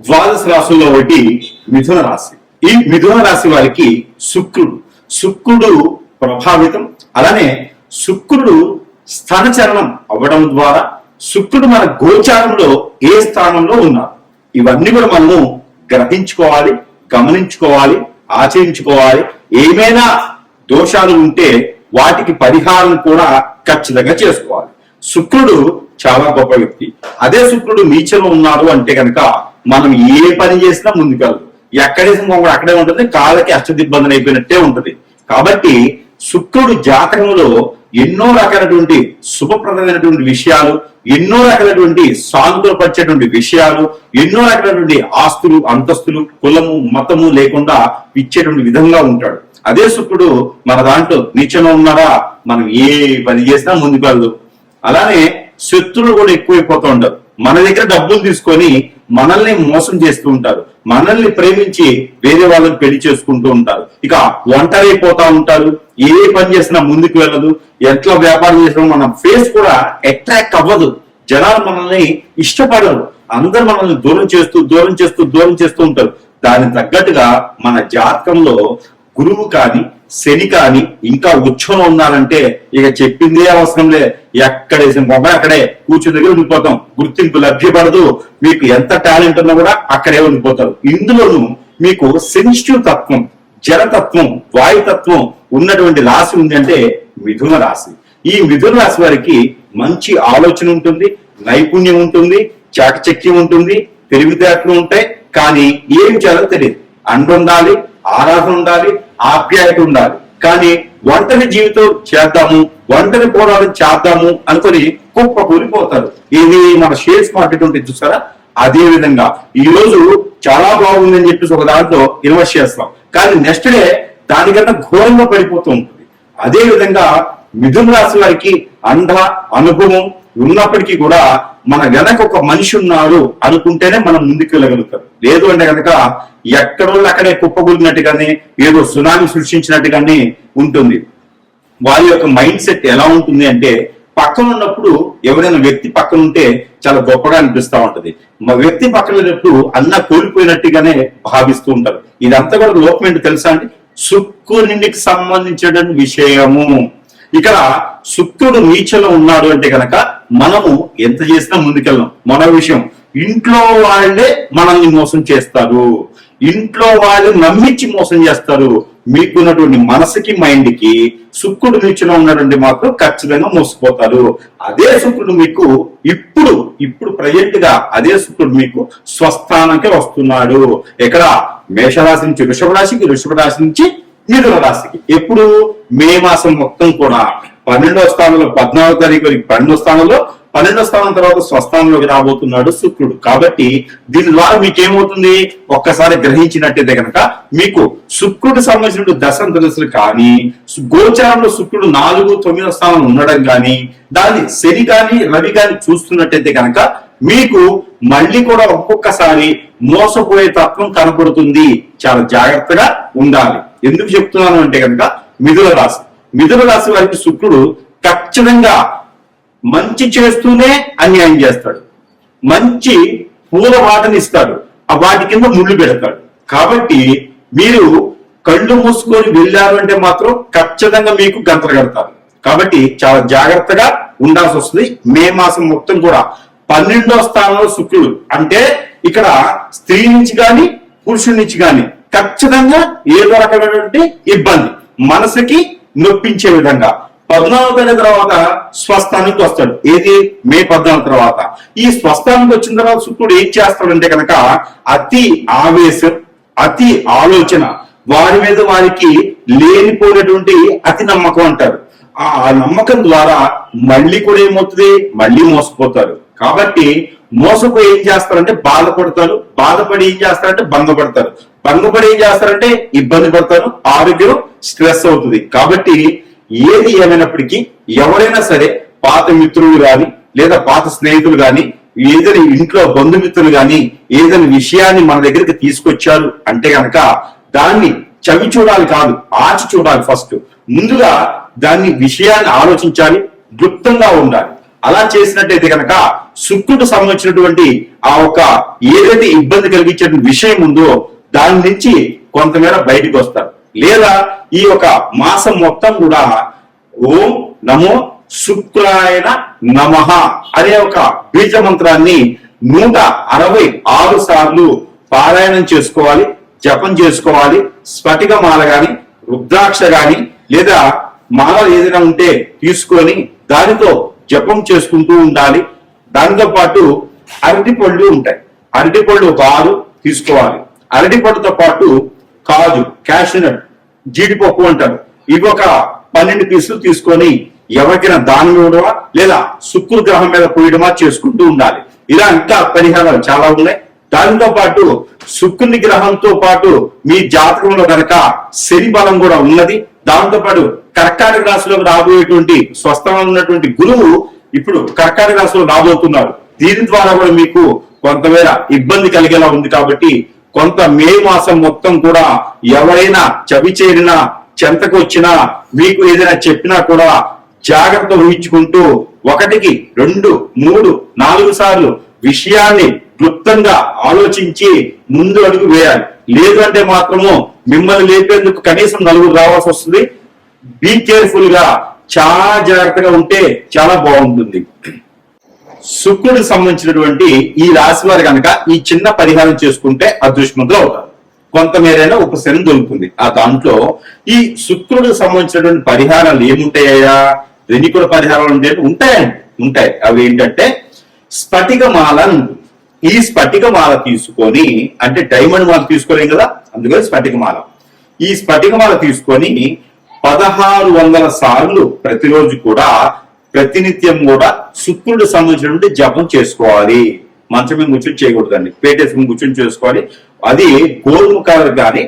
ద్వాదశ రాశుల్లో ఒకటి మిథున రాశి. ఈ మిథున రాశి వారికి శుక్రుడు ప్రభావితం. అలానే శుక్రుడు స్థానచలనం అవ్వడం ద్వారా శుక్రుడు మన గోచారంలో ఏ స్థానంలో ఉన్నారు ఇవన్నీ కూడా మనము గ్రహించుకోవాలి, గమనించుకోవాలి, ఆచరించుకోవాలి. ఏమైనా దోషాలు ఉంటే వాటికి పరిహారం కూడా ఖచ్చితంగా చేసుకోవాలి. శుక్రుడు చాలా గొప్ప వ్యక్తి. అదే శుక్రుడు నీచలో ఉన్నారు అంటే కనుక మనం ఏ పని చేసినా ముందుకెళ్ళదు. ఎక్కడేసిన అక్కడే ఉంటుంది, కాళ్ళకి అష్టదిబ్బంది అయిపోయినట్టే ఉంటుంది. కాబట్టి శుక్రుడు జాతకంలో ఎన్నో రకాలైనటువంటి శుభప్రదమైనటువంటి విషయాలు, ఎన్నో రకాలైనటువంటి సానుకూలపరిచేటువంటి విషయాలు, ఎన్నో రకాలైనటువంటి ఆస్తులు, అంతస్తులు, కులము, మతము లేకుండా ఇచ్చేటువంటి విధంగా ఉంటాడు. అదే శుక్రుడు మన దాంట్లో నీచంలో ఉన్నారా మనం ఏ పని చేసినా ముందుకు వెళ్ళదు. అలానే శత్రువులు కూడా ఎక్కువైపోతూ ఉంటారు. మన దగ్గర డబ్బులు తీసుకొని మనల్ని మోసం చేస్తూ ఉంటారు. మనల్ని ప్రేమించి వేరే వాళ్ళని పెళ్లి చేసుకుంటూ ఉంటారు. ఇక ఒంటరైపోతా ఉంటారు. ఏ పని చేసినా ముందుకు వెళ్ళదు. ఎట్లా వ్యాపారం చేసినా మన ఫేస్ కూడా అట్రాక్ట్ అవ్వదు. జనాలు మనల్ని ఇష్టపడరు. అందరు మనల్ని దూరం చేస్తూ ఉంటారు. దానికి తగ్గట్టుగా మన జాతకంలో గురువు కానీ శని కానీ ఇంకా ఉచ్చంలో ఉన్నారంటే ఇక చెప్పిందే అవసరం లే. ఎక్కడేసిన బొమ్మ అక్కడే కూర్చుని దగ్గర ఉండిపోతాం. గుర్తింపు లభ్యపడదు. మీకు ఎంత టాలెంట్ ఉన్నా కూడా అక్కడే ఉండిపోతారు. ఇందులోనూ మీకు సెన్సిటివ్ తత్వం, జలతత్వం, వాయుతత్వం ఉన్నటువంటి రాశి ఉంది అంటే మిథున రాశి. ఈ మిథున రాశి వారికి మంచి ఆలోచన ఉంటుంది, నైపుణ్యం ఉంటుంది, చాకచక్యం ఉంటుంది, తెలివితేటలు ఉంటాయి. కానీ ఏం చేయాలో తెలియదు. అండ ఉండాలి, ఆరాధన ఉండాలి, ఆప్యాయత ఉండాలి. కానీ ఒంటరి జీవితం చేద్దాము, ఒంటరి పోరాటం చేద్దాము అనుకుని కుప్ప కూలిపోతారు. ఇది మన షేర్స్ మార్కెట్ ఉంటుంది చూసారా, అదే విధంగా ఈ రోజు చాలా బాగుందని చెప్పేసి ఒక దాంట్లో ఇన్వెస్ట్ చేస్తాం, కానీ నెక్స్ట్ డే దానికన్నా ఘోరంగా పడిపోతూ ఉంటుంది. అదే విధంగా మిథున రాశి వారికి అండ అనుభవం ఉన్నప్పటికీ కూడా మన వెనక ఒక మనిషి ఉన్నారు అనుకుంటేనే మనం ముందుకు వెళ్ళగలుగుతాం. లేదు అంటే కనుక ఎక్కడో అక్కడే కుప్పగూలినట్టుగానే ఏదో సునామీ సృష్టించినట్టుగానే ఉంటుంది. వారి యొక్క మైండ్ సెట్ ఎలా ఉంటుంది అంటే పక్కన ఉన్నప్పుడు ఎవరైనా వ్యక్తి పక్కన ఉంటే చాలా గొప్పగా అనిపిస్తా ఉంటది. మా వ్యక్తి పక్కన ఉన్నప్పుడు అన్న కోల్పోయినట్టుగానే భావిస్తూ ఉంటారు. ఇదంతా కూడా లోకం ఏంటి తెలుసా అండి? శుక్రునికి సంబంధించిన విషయము. ఇక్కడ శుక్రుడు నీచలో ఉన్నాడు అంటే కనుక మనము ఎంత చేసినా ముందుకెళ్ళాం. మరో విషయం, ఇంట్లో వాళ్ళే మనల్ని మోసం చేస్తారు. ఇంట్లో వాళ్ళు నమ్మించి మోసం చేస్తారు. మీకున్నటువంటి మనసుకి, మైండ్ కి శుక్రుడు నీచలో ఉన్నటువంటి మాత్రం ఖచ్చితంగా మోసపోతారు. అదే శుక్రుడు మీకు ఇప్పుడు ప్రజెంట్ గా అదే శుక్రుడు మీకు స్వస్థానానికి వస్తున్నాడు. ఇక్కడ మేషరాశి నుంచి వృషభ రాశికి, వృషభ రాశి నుంచి మిథున రాశికి. ఎప్పుడు మే మాసం మొత్తం కూడా 12వ స్థానంలో 14వ తారీఖు వరకు 12వ స్థానంలో, 12వ స్థానం తర్వాత స్వస్థానంలోకి రాబోతున్నాడు శుక్రుడు. కాబట్టి దీని ద్వారా మీకేమవుతుంది ఒక్కసారి గ్రహించినట్టయితే కనుక మీకు శుక్రుడు సంబంధించిన దశలు కానీ, గోచారంలో శుక్రుడు 4, 9వ స్థానంలో ఉండడం కానీ, దాన్ని శని కానీ రవి కానీ చూస్తున్నట్టయితే కనుక మీకు మళ్ళీ కూడా ఒక్కొక్కసారి మోసపోయే తత్వం కనపడుతుంది. చాలా జాగ్రత్తగా ఉండాలి. ఎందుకు చెప్తున్నాను అంటే కనుక మిథున రాశి వారికి శుక్రుడు ఖచ్చితంగా మంచి చేస్తూనే అన్యాయం చేస్తాడు. మంచి పూల వాటని ఇస్తాడు, ఆ వాటి కింద ముళ్ళు పెడతాడు. కాబట్టి మీరు కళ్ళు మూసుకొని వెళ్ళారు అంటే మాత్రం ఖచ్చితంగా మీకు గంతలు కడతారు. కాబట్టి చాలా జాగ్రత్తగా ఉండాల్సి వస్తుంది. మే మాసం మొత్తం కూడా 12వ స్థానంలో శుక్రుడు అంటే ఇక్కడ స్త్రీ నుంచి కానీ పురుషుడి నుంచి కానీ ఖచ్చితంగా ఏదో రకమైనటువంటి ఇబ్బంది, మనసుకి నొప్పించే విధంగా 14వ తారీఖు తర్వాత స్వస్థానికి వస్తాడు. ఏది మే 14 తర్వాత. ఈ స్వస్థానికి వచ్చిన తర్వాత శుక్రుడు ఏం చేస్తాడంటే కనుక అతి ఆవేశం, అతి ఆలోచన, వారి మీద వారికి లేనిపోయినటువంటి అతి నమ్మకం అంటారు. ఆ నమ్మకం ద్వారా మళ్ళీ కూడా ఏమవుతుంది, మళ్ళీ మోసపోతారు. కాబట్టి మోసపోయి ఏం చేస్తారంటే బాధపడతారు, బాధపడి ఏం చేస్తారంటే భంగపడతారు, భంగపడి ఏం చేస్తారంటే ఇబ్బంది పడతారు, ఆరోగ్యం స్ట్రెస్ అవుతుంది. కాబట్టి ఏది ఏమైనప్పటికీ ఎవరైనా సరే పాత మిత్రులు కానీ లేదా పాత స్నేహితులు కానీ ఏదైనా ఇంట్లో బంధుమిత్రులు కానీ ఏదైనా విషయాన్ని మన దగ్గరికి తీసుకొచ్చారు అంటే కనుక దాన్ని చవి చూడాలి కాదు, ఆచి చూడాలి. ఫస్ట్ ముందుగా దాన్ని విషయాన్ని ఆలోచించాలి, గుప్తంగా ఉండాలి. అలా చేసినట్టయితే కనుక శుక్రుడు సంబంధించినటువంటి ఆ ఒక ఏదైతే ఇబ్బంది కలిగించే విషయం ఉందో దాని నుంచి కొంతమేర బయటికి వస్తారు. లేదా ఈ యొక్క మాసం మొత్తం కూడా ఓం నమో శుక్రాయన నమః అనే ఒక బీజ మంత్రాన్ని 166 సార్లు పారాయణం చేసుకోవాలి, జపం చేసుకోవాలి. స్ఫటిక మాల గాని, రుద్రాక్ష గాని లేదా మాల ఏదైనా ఉంటే తీసుకొని దానితో జపం చేసుకుంటూ ఉండాలి. దానితో పాటు అరటి పళ్ళు ఉంటాయి, అరటి పళ్ళు ఒక 6 తీసుకోవాలి. అరటి పళ్ళతో పాటు కాజు, క్యాషనట్, జీడిపప్పు అంటారు, ఇవి ఒక 12 పీసులు తీసుకొని ఎవరికైనా దానం ఇవ్వడమా లేదా శుక్ర గ్రహం మీద పోయడమా చేసుకుంటూ ఉండాలి. ఇలా ఇంకా పరిహారాలు చాలా ఉన్నాయి. దానితో పాటు శుక్రుని గ్రహంతో పాటు మీ జాతకంలో కనుక శని బలం కూడా ఉన్నది. దాంతో పాటు కర్కాటక రాశిలోకి రాబోయేటువంటి స్వస్థంగా ఉన్నటువంటి గురువు ఇప్పుడు కర్కాటక రాశిలో రాబోతున్నారు. దీని ద్వారా కూడా మీకు కొంతమేర ఇబ్బంది కలిగేలా ఉంది. కాబట్టి కొంత మే మాసం మొత్తం కూడా ఎవరైనా చవి చేరినా చెంతకు వచ్చినా మీకు ఏదైనా చెప్పినా కూడా జాగ్రత్త వహించుకుంటూ 1, 2, 3, 4 సార్లు విషయాన్ని క్లుప్తంగా ఆలోచించి ముందు అడుగు వేయాలి. లేదు అంటే మాత్రము మిమ్మల్ని లేపేందుకు కనీసం 4 రావాల్సి వస్తుంది. బీ కేర్ఫుల్ గా చాలా జాగ్రత్తగా ఉంటే చాలా బాగుంటుంది. శుక్రుడికి సంబంధించినటువంటి ఈ రాశి వారు కనుక ఈ చిన్న పరిహారం చేసుకుంటే అదృష్టవంతులు అవుతారు. కొంతమేరైనా ఉపశమనం దొరుకుతుంది. ఆ దాంట్లో ఈ శుక్రుడికి సంబంధించినటువంటి పరిహారాలు ఏముంటాయా, రెనికుల పరిహారాలు ఉంటాయి. అవి ఏంటంటే స్ఫటిక మాల ఉంటుంది. ఈ స్ఫటిక మాల తీసుకొని, అంటే డైమండ్ మాల తీసుకోలేం కదా, అందుకని స్ఫటిక మాల. ఈ స్ఫటిక మాల తీసుకొని 1600 సార్లు ప్రతిరోజు కూడా ప్రతినిత్యం కూడా శుక్రుడు సంబంధించినటువంటి జపం చేసుకోవాలి. మంచం మీద కూర్చొని చేయకూడదండి, పేటేసుకుని కూర్చొని చేసుకోవాలి. అది గోధుమ కలర్ కానీ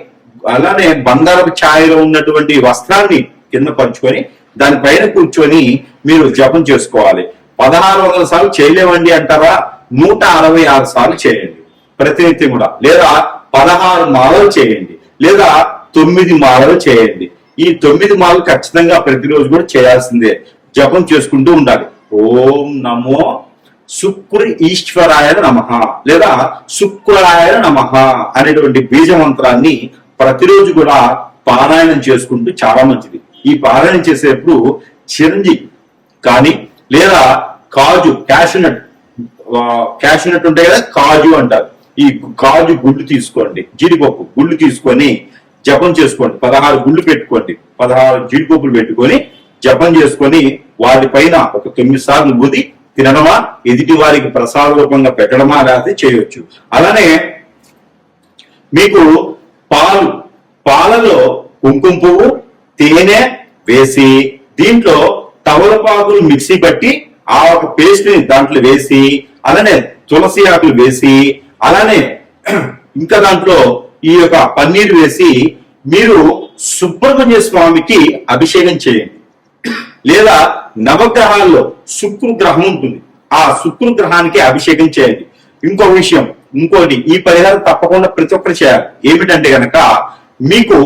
అలానే బంగారపు ఛాయలో ఉన్నటువంటి వస్త్రాన్ని కింద పంచుకొని దానిపైన కూర్చొని మీరు జపం చేసుకోవాలి. 1600 సార్లు చేయలేమండి అంటారా, 166 సార్లు చేయండి ప్రతినిత్యం కూడా. లేదా 16 మాలలు చేయండి, లేదా 9 మాలలు చేయండి. ఈ 9 మాలలు ఖచ్చితంగా ప్రతిరోజు కూడా చేయాల్సిందే. జపం చేసుకుంటూ ఉండాలి. ఓం నమో శుక్ర ఈశ్వరాయ నమః లేదా శుక్రాయ నమః అనేటువంటి బీజ మంత్రాన్ని ప్రతిరోజు కూడా పారాయణం చేసుకుంటూ చాలా మంచిది. ఈ పారాయణం చేసేటప్పుడు చిరంజీవి కానీ లేదా కాజు, క్యాషనట్ ఉంటాయి కదా, కాజు అంటారు. ఈ కాజు గుళ్ళు తీసుకోండి, జీడిపప్పు గుళ్ళు తీసుకొని జపం చేసుకోండి. 16 గుళ్ళు పెట్టుకోండి, 16 జీడిపప్పులు పెట్టుకొని జపం చేసుకొని వాటిపైన ఒక 9 సార్లు ఊది తినడమా, ఎదుటి వారికి ప్రసాద రూపంగా పెట్టడమా లేకపోతే చేయొచ్చు. అలానే మీకు పాలలో కుంకుమ పువ్వు, తేనె వేసి దీంట్లో తమలపాకులు మిక్సీ పట్టి ఆ ఒక పేస్ట్ ని దాంట్లో వేసి, అలానే తులసి ఆకులు వేసి, అలానే ఇంకా దాంట్లో ఈ యొక్క పన్నీరు వేసి మీరు సుబ్రహ్మణ్య స్వామికి అభిషేకం చేయండి. లేదా నవగ్రహాల్లో శుక్ర గ్రహం ఉంటుంది, ఆ శుక్ర గ్రహానికి అభిషేకం చేయండి. ఇంకోటి ఈ పరిహారం తప్పకుండా ప్రతి ఒక్కరు చేయాలి. ఏమిటంటే గనక మీకు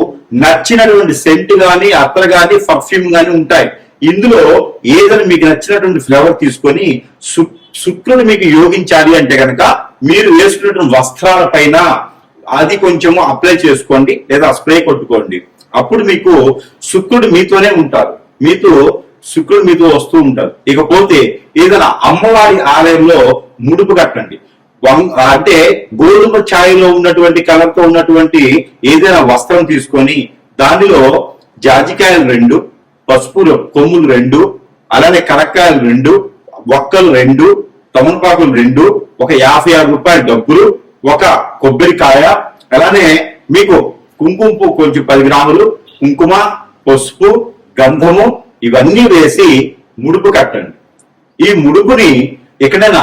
నచ్చినటువంటి సెంట్ గాని, అత్తర్ గాని, పర్ఫ్యూమ్ గాని ఉంటాయి. ఇందులో ఏదైనా మీకు నచ్చినటువంటి ఫ్లేవర్ తీసుకొని శుక్రుడు మీకు యోగించాలి అంటే గనక మీరు వేసుకున్నటువంటి వస్త్రాల పైన అది కొంచెము అప్లై చేసుకోండి, లేదా స్ప్రే కొట్టుకోండి. అప్పుడు మీకు శుక్రుడు మీతోనే ఉంటారు, శుక్రుడు మీతో వస్తూ ఉంటారు. ఇకపోతే ఏదైనా అమ్మవారి ఆలయంలో ముడుపు కట్టండి. అంటే గోధుమ ఛాయలో ఉన్నటువంటి కలర్తో ఉన్నటువంటి ఏదైనా వస్త్రం తీసుకొని దానిలో జాజికాయలు 2, పసుపు కొమ్ములు 2, అలానే కరక్కాయలు 2, ఒక్కలు 2, తమలపాకులు 2, ఒక 56 రూపాయల డబ్బులు, ఒక కొబ్బరికాయ, అలానే మీకు కుంకుమ పువ్వు కొంచెం 10 గ్రాములు, కుంకుమ, పసుపు, గంధము ఇవన్నీ వేసి ముడుపు కట్టండి. ఈ ముడుపుని ఎక్కడైనా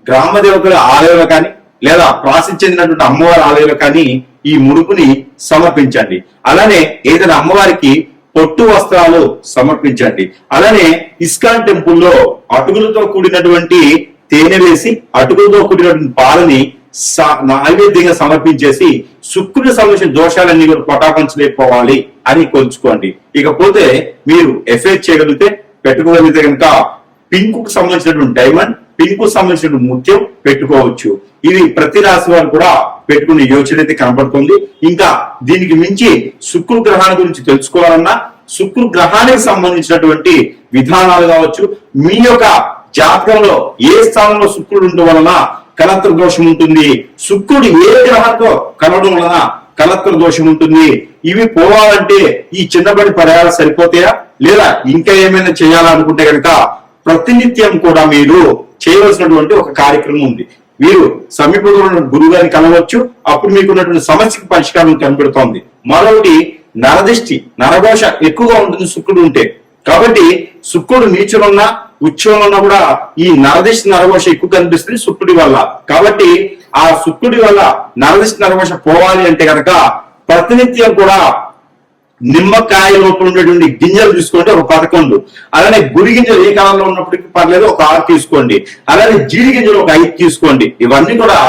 గ్రామ దేవతల ఆలయంలో కానీ లేదా ప్రాసిద్ధి చెందినటువంటి అమ్మవారి ఆలయంలో కానీ ఈ ముడుపుని సమర్పించండి. అలానే ఏదైనా అమ్మవారికి పొట్టు వస్త్రాలు సమర్పించండి. అలానే ఇస్కాన్ టెంపుల్లో అటుకులతో కూడినటువంటి తేనె వేసి అటుకులతో కూడినటువంటి పాలని నైవేద్యంగా సమర్పించేసి శుక్రుడి సంబంధించిన దోషాలన్నీ కూడా పటాపంచలేకపోవాలి అని కొలుచుకోండి. ఇకపోతే మీరు ఎఫ్ఐఆర్ చేయగలిగితే పెట్టుకోగలిగితే కనుక పింక్ కు సంబంధించినటువంటి డైమండ్, పింక్ కు సంబంధించినటువంటి ముత్యం పెట్టుకోవచ్చు. ఇది ప్రతి రాశి వారు కూడా పెట్టుకునే యోచన అయితే కనబడుతుంది. ఇంకా దీనికి మించి శుక్ర గ్రహాన్ని గురించి తెలుసుకోవాలన్నా, శుక్ర గ్రహానికి సంబంధించినటువంటి విధానాలు కావచ్చు, మీ యొక్క జాతకంలో ఏ స్థానంలో శుక్రుడు ఉండడం వలన కలత్ర దోషం ఉంటుంది, శుక్రుడు ఏ గ్రహంతో కలవడం వలన కలత్ర దోషం ఉంటుంది, ఇవి పోవాలంటే ఈ చిన్నబడి పరిహారాలు సరిపోతాయా లేదా ఇంకా ఏమైనా చేయాలనుకుంటే కనుక ప్రతినిత్యం కూడా మీరు చేయవలసినటువంటి ఒక కార్యక్రమం ఉంది. మీరు సమీపంలో ఉన్న గురువు గారిని కలవచ్చు, అప్పుడు మీకున్నటువంటి సమస్యకు పరిష్కారం కనబడుతోంది. మరొకటి నరదిష్టి, నరఘోష ఎక్కువగా ఉంటుంది శుక్రుడు ఉంటే. కాబట్టి శుక్రుడు నీచులున్నా ఉచ్చంలో ఉన్నా కూడా ఈ నరదిష్టి నరఘోష ఎక్కువ కనిపిస్తుంది శుక్రుడి వల్ల. కాబట్టి ఆ శుక్రుడి వల్ల నరదిష్టి నరఘోష పోవాలి అంటే కనుక ప్రతినిత్యం కూడా నిమ్మకాయ లోపల ఉండేటువంటి గింజలు తీసుకోండి ఒక 11, అలానే గురి గింజలు ఏ కాలంలో ఉన్నప్పటికీ పర్లేదు ఒక 6 తీసుకోండి, అలానే జీడి గింజలు ఒక 5 తీసుకోండి. ఇవన్నీ కూడా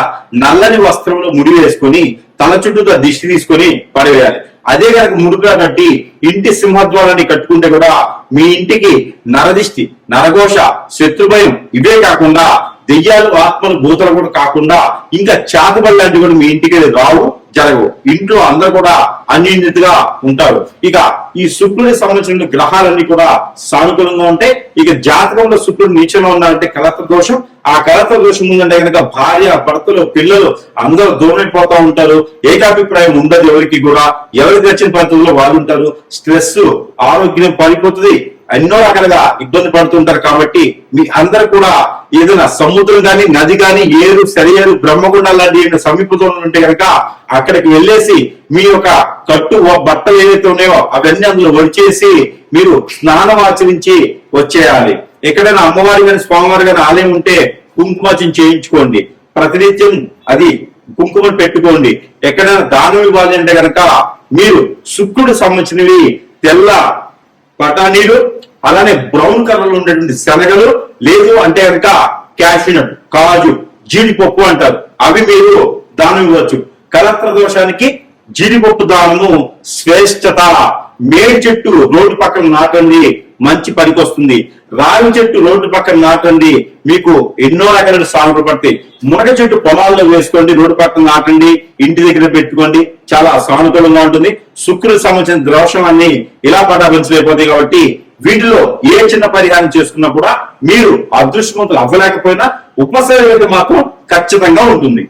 నల్లని వస్త్రంలో ముడి వేసుకొని తల చుట్టూతో దిష్టి తీసుకొని పడవేయాలి. అదే కనుక ముడుగా కట్టి ఇంటి సింహద్వారాన్ని కట్టుకుంటే కూడా మీ ఇంటికి నరదిష్టి, నరఘోష, శత్రుభయం ఇవే కాకుండా దెయ్యాలు, ఆత్మలు, భూతలు కూడా కాకుండా ఇంకా చాతబడి లాంటివి కూడా మీ ఇంటికి రావు, జరగవు. ఇంట్లో అందరూ కూడా అన్యోన్యతగా ఉంటారు. ఇక ఈ శుక్రుడికి సంబంధించిన గ్రహాలన్నీ కూడా సానుకూలంగా ఉంటాయి. ఇక జాతకంలో శుక్రుడు నీచంలో ఉన్నారంటే కలత్ర దోషం. ఆ కలత్ర దోషం ఉందంటే కనుక భార్య, భర్తలు, పిల్లలు అందరూ దూరమైపోతా ఉంటారు. ఏకాభిప్రాయం ఉండదు ఎవరికి కూడా. ఎవరికి వచ్చిన పద్ధతుల్లో వాళ్ళు ఉంటారు. స్ట్రెస్, ఆరోగ్యం పడిపోతుంది. ఎన్నో రకాలుగా ఇబ్బంది పడుతుంటారు. కాబట్టి మీ అందరు కూడా ఏదైనా సముద్రం కానీ, నది కానీ, ఏరు, సెలయేరు, బ్రహ్మగుండం లాంటి సమీపంలో ఉంటే కనుక అక్కడికి వెళ్ళేసి మీ యొక్క కట్టు బట్టలు ఏవైతే ఉన్నాయో అవన్నీ అందులో వచ్చేసి మీరు స్నానం ఆచరించి వచ్చేయాలి. ఎక్కడైనా అమ్మవారి కానీ స్వామివారి కానీ ఆలయం ఉంటే కుంకుమార్చన చేయించుకోండి. ప్రతినిత్యం అది కుంకుమను పెట్టుకోండి. ఎక్కడైనా దానం ఇవ్వాలి అంటే కనుక మీరు శుక్రుడు సంబంధించినవి తెల్ల బఠానీలు, అలానే బ్రౌన్ కలర్ లో ఉండేటువంటి శనగలు, లేదు అంటే కనుక క్యాషినట్, కాజు, జీడిపప్పు అంటారు, అవి మీరు దానం ఇవ్వచ్చు. కలత్ర దోషానికి జీడిపప్పు దానము శ్రేష్టత. మేడి చెట్టు రోడ్డు పక్కన నాటండి, మంచి పనికొస్తుంది. రావి చెట్టు రోడ్డు పక్కన నాటండి, మీకు ఎన్నో రకాల సాగులు పడతాయి. మునగ చెట్టు పొలాల్లో వేసుకోండి, రోడ్డు పక్కన నాటండి, ఇంటి దగ్గర పెట్టుకోండి, చాలా సానుకూలంగా ఉంటుంది. శుక్రుడికి సంబంధించిన దోషం అన్ని ఇలా పటాపించలేకపోతాయి. కాబట్టి వీటిలో ఏ చిన్న పరిహారం చేసుకున్నా కూడా మీరు అదృష్టవంతులు అవ్వలేకపోయినా ఉపశమనం మాత్రం ఖచ్చితంగా ఉంటుంది.